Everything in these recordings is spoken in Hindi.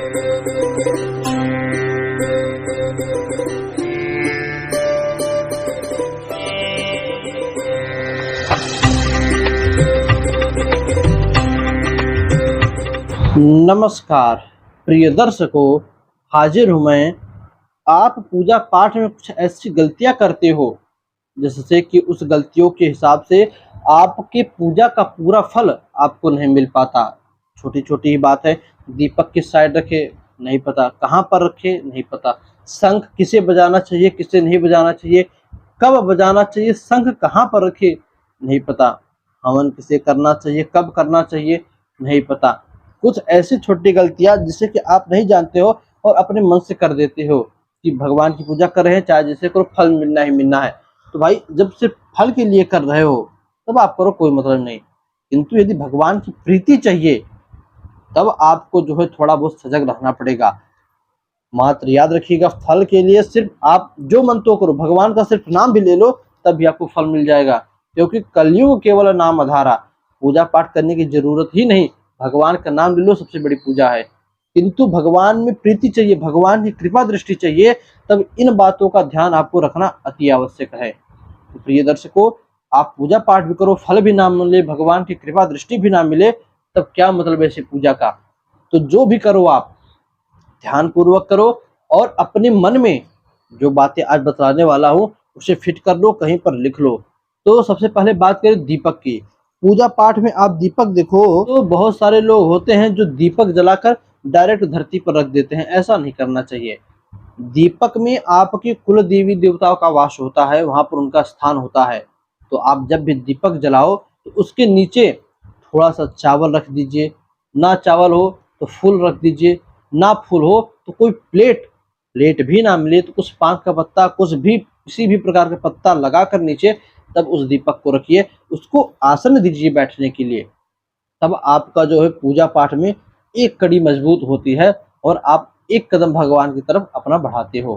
नमस्कार प्रिय दर्शकों, हाजिर हूँ मैं। आप पूजा पाठ में कुछ ऐसी गलतियाँ करते हो जिससे कि उस गलतियों के हिसाब से आपके पूजा का पूरा फल आपको नहीं मिल पाता। छोटी छोटी ही बात है, दीपक किस साइड रखे नहीं पता, कहाँ पर रखे नहीं पता, शंख किसे बजाना चाहिए किसे नहीं बजाना चाहिए, कब बजाना चाहिए, शंख कहाँ पर रखे नहीं पता, हवन किसे करना चाहिए कब करना चाहिए नहीं पता। कुछ ऐसी छोटी गलतियाँ जिससे कि आप नहीं जानते हो और अपने मन से कर देते हो कि भगवान की पूजा कर रहे हैं, चाहे जैसे करो फल मिलना ही मिलना है। तो भाई जब सिर्फ फल के लिए कर रहे हो तब आप करो, कोई मतलब नहीं। किंतु यदि भगवान की प्रीति चाहिए तब आपको जो है थोड़ा बहुत सजग रहना पड़ेगा। मात्र याद रखिएगा, फल के लिए सिर्फ आप जो मन तो करो, भगवान का सिर्फ नाम भी ले लो तब भी आपको फल मिल जाएगा। क्योंकि कलयुग केवल नाम आधारा, पूजा पाठ करने की जरूरत ही नहीं, भगवान का नाम ले लो सबसे बड़ी पूजा है। किंतु भगवान में प्रीति चाहिए, भगवान की कृपा दृष्टि चाहिए, तब इन बातों का ध्यान आपको रखना अति आवश्यक है। तो प्रिय दर्शकों, आप पूजा पाठ भी करो, फल भी ना मिले, भगवान की कृपा दृष्टि भी ना मिले, तब क्या मतलब ऐसी पूजा का। तो जो भी करो आप ध्यान पूर्वक करो और अपने मन में जो बातें आज बतलाने वाला हूँ उसे फिट कर लो, कहीं पर लिख लो। तो सबसे पहले बात करें दीपक की। पूजा पाठ में आप दीपक देखो तो बहुत सारे लोग होते हैं जो दीपक जलाकर डायरेक्ट धरती पर रख देते हैं, ऐसा नहीं करना चाहिए। दीपक में आपकी कुल देवी देवताओं का वास होता है, वहां पर उनका स्थान होता है। तो आप जब भी दीपक जलाओ तो उसके नीचे थोड़ा सा चावल रख दीजिए, ना चावल हो तो फूल रख दीजिए, ना फूल हो तो कोई प्लेट भी ना मिले तो कुछ पान का पत्ता, कुछ भी किसी भी प्रकार का पत्ता लगाकर नीचे तब उस दीपक को रखिए, उसको आसन दीजिए बैठने के लिए। तब आपका जो है पूजा पाठ में एक कड़ी मजबूत होती है और आप एक कदम भगवान की तरफ अपना बढ़ाते हो।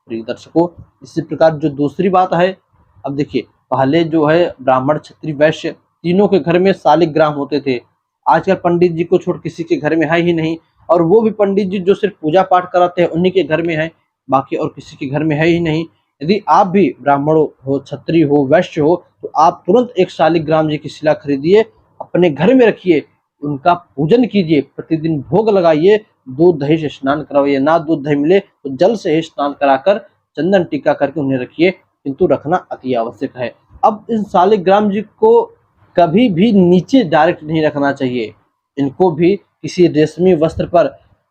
प्रिय दर्शकों, इसी प्रकार जो दूसरी बात है, अब देखिए पहले जो है ब्राह्मण क्षत्रिय वैश्य तीनों के घर में शालिग्राम होते थे। आजकल पंडित जी को छोड़ किसी के घर में है ही नहीं, और वो भी पंडित जी जो सिर्फ पूजा पाठ कराते हैं उन्हीं के घर में है, बाकी और किसी के घर में है ही नहीं। यदि आप भी ब्राह्मण हो, क्षत्रिय हो, वैश्य हो, तो आप तुरंत एक शालिग्राम जी की शिला खरीदिए, अपने घर में रखिए, उनका पूजन कीजिए, प्रतिदिन भोग लगाइए, दूध दही से स्नान करवाइए, ना दूध दही मिले तो जल से ही स्नान कराकर चंदन टीका करके उन्हें रखिए, किंतु रखना अति आवश्यक है। अब इन शालिग्राम जी को कभी भी नीचे डायरेक्ट नहीं रखना चाहिए, इनको भी किसी रेशमी वस्त्र पर,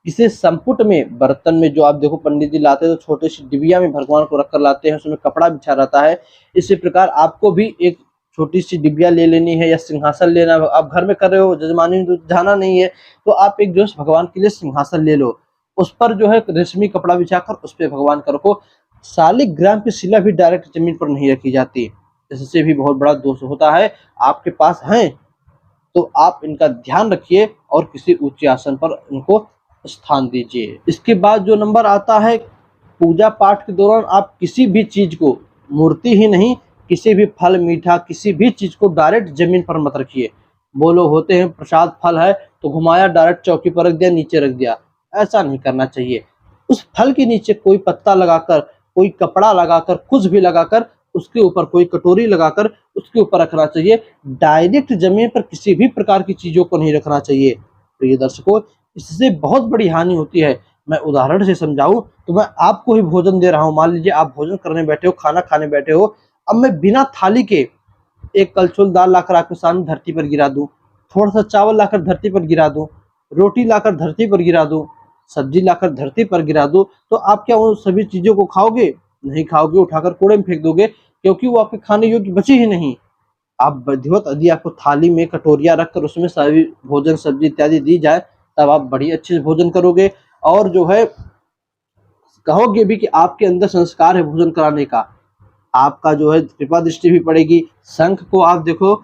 किसी संपुट में, बर्तन में, जो आप देखो पंडित जी लाते हैं तो छोटे सी डिबिया में भगवान को रखकर लाते हैं, उसमें कपड़ा बिछा रहता है। इसी प्रकार आपको भी एक छोटी सी डिबिया ले लेनी है या सिंहासन लेना है। आप घर में कर रहे हो, जजमानी में जाना नहीं है, तो आप एक जो भगवान के लिए सिंहासन ले लो, उस पर जो है रेशमी कपड़ा बिछाकर उस पर भगवान का रखो। शालिग्राम की शिला भी डायरेक्ट जमीन पर नहीं रखी जाती, इससे भी बहुत बड़ा दोष होता है। आपके पास है तो आप इनका ध्यान रखिए और किसी ऊंचे आसन पर इनको स्थान दीजिए। इसके बाद जो नंबर आता है, पूजा पाठ के दौरान आप किसी भी चीज को, मूर्ति ही नहीं, किसी भी फल मीठा किसी भी चीज को डायरेक्ट जमीन पर मत रखिए। वो लोग होते हैं प्रसाद फल है तो घुमाया डायरेक्ट चौकी पर रख दिया, नीचे रख दिया, ऐसा नहीं करना चाहिए। उस फल के नीचे कोई पत्ता लगाकर, कोई कपड़ा लगाकर, कुछ भी लगाकर, उसके ऊपर कोई कटोरी लगाकर उसके ऊपर रखना चाहिए। डायरेक्ट जमीन पर किसी भी प्रकार की चीजों को नहीं रखना चाहिए। प्रिय दर्शकों, इससे बहुत बड़ी हानि होती है। मैं उदाहरण से समझाऊं तो मैं आपको ही भोजन दे रहा हूं, मान लीजिए आप भोजन करने बैठे हो, खाना खाने बैठे हो, अब मैं बिना थाली के एक कलछुल दाल लाकर आपके सामने धरती पर गिरा दूं, थोड़ा सा चावल लाकर धरती पर गिरा दूं, रोटी लाकर धरती पर गिरा दूं, सब्जी लाकर धरती पर गिरा दूं, तो आप क्या उन सभी चीजों को खाओगे? नहीं खाओगे, उठाकर कूड़े में फेंक दोगे, क्योंकि वो आपके खाने योग्य बचे ही नहीं। आप विधिवत यदि आपको थाली में कटोरियां रखकर उसमें सभी भोजन सब्जी इत्यादि दी जाए, तब आप बड़ी अच्छे से भोजन करोगे और जो है कहोगे भी कि आपके अंदर संस्कार है भोजन कराने का। आपका जो है कृपा दृष्टि भी पड़ेगी। शंख को आप देखो,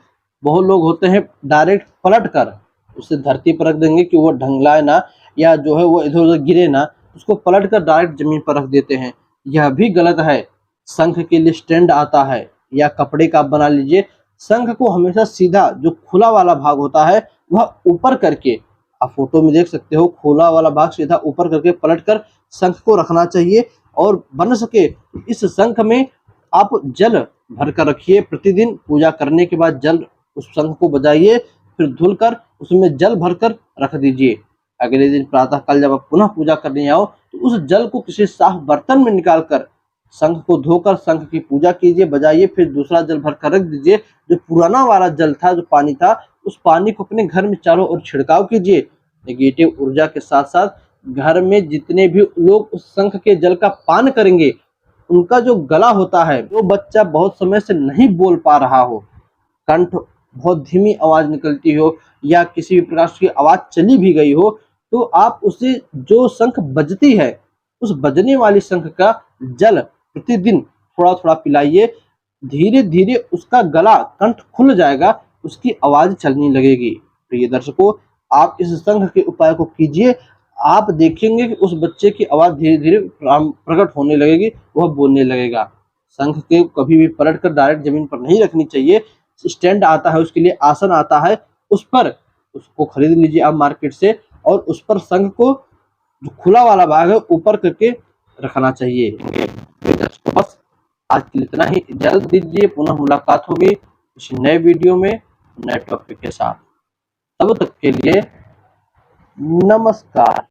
बहुत लोग होते हैं डायरेक्ट पलट कर उसे धरती पर रख देंगे कि वो ढंगलाए ना, या जो है वो इधर उधर गिरे ना, उसको पलट कर डायरेक्ट जमीन पर रख देते हैं, यह भी गलत है। शंख के लिए स्टैंड आता है या कपड़े का बना लीजिए। शंख को हमेशा सीधा, जो खुला वाला भाग होता है वह ऊपर करके आप फोटो में देख सकते हो, खोला वाला भाग सीधा ऊपर करके पलटकर शंख को रखना चाहिए और बन सके इस शंख में आप जल भर कर रखिए। प्रतिदिन पूजा करने के बाद जल उस शंख को बजाइए, फिर धुलकर उसमें जल भरकर रख दीजिए। अगले दिन प्रातः काल जब आप पुनः पूजा करने आओ तो उस जल को किसी साफ बर्तन में निकालकर शंख को धोकर शंख की पूजा कीजिए, बजाइए, फिर दूसरा जल भरकर रख दीजिए। जो पुराना वाला जल था, जो पानी था, उस पानी को अपने घर में चारों ओर छिड़काव कीजिए। नेगेटिव ऊर्जा के साथ साथ घर में जितने भी लोग उस शंख के जल का पान करेंगे, उनका जो गला होता है, जो बच्चा बहुत समय से नहीं बोल पा रहा हो, कंठ बहुत धीमी आवाज निकलती हो या किसी भी प्रकार की आवाज चली भी गई हो, तो आप उसे जो शंख बजती है, उस बजने वाली शंख का जल प्रतिदिन थोड़ा थोड़ा पिलाइए। धीरे धीरे उसका गला, कंठ खुल जाएगा, उसकी आवाज चलने लगेगी। प्रिय दर्शकों, आप इस शंख के उपाय को कीजिए, आप देखेंगे कि उस बच्चे की आवाज धीरे धीरे प्रकट होने लगेगी, वह बोलने लगेगा। शंख के कभी भी पलट कर डायरेक्ट जमीन पर नहीं रखनी चाहिए। स्टैंड आता है, उसके लिए आसन आता है, उस पर उसको खरीद लीजिए आप मार्केट से, और उस पर शंख को जो खुला वाला भाग है ऊपर करके रखना चाहिए। बस आज के लिए इतना ही, इजाजत दीजिए, पुनः मुलाकात होगी किसी नए वीडियो में नए टॉपिक के साथ। तब तक के लिए नमस्कार।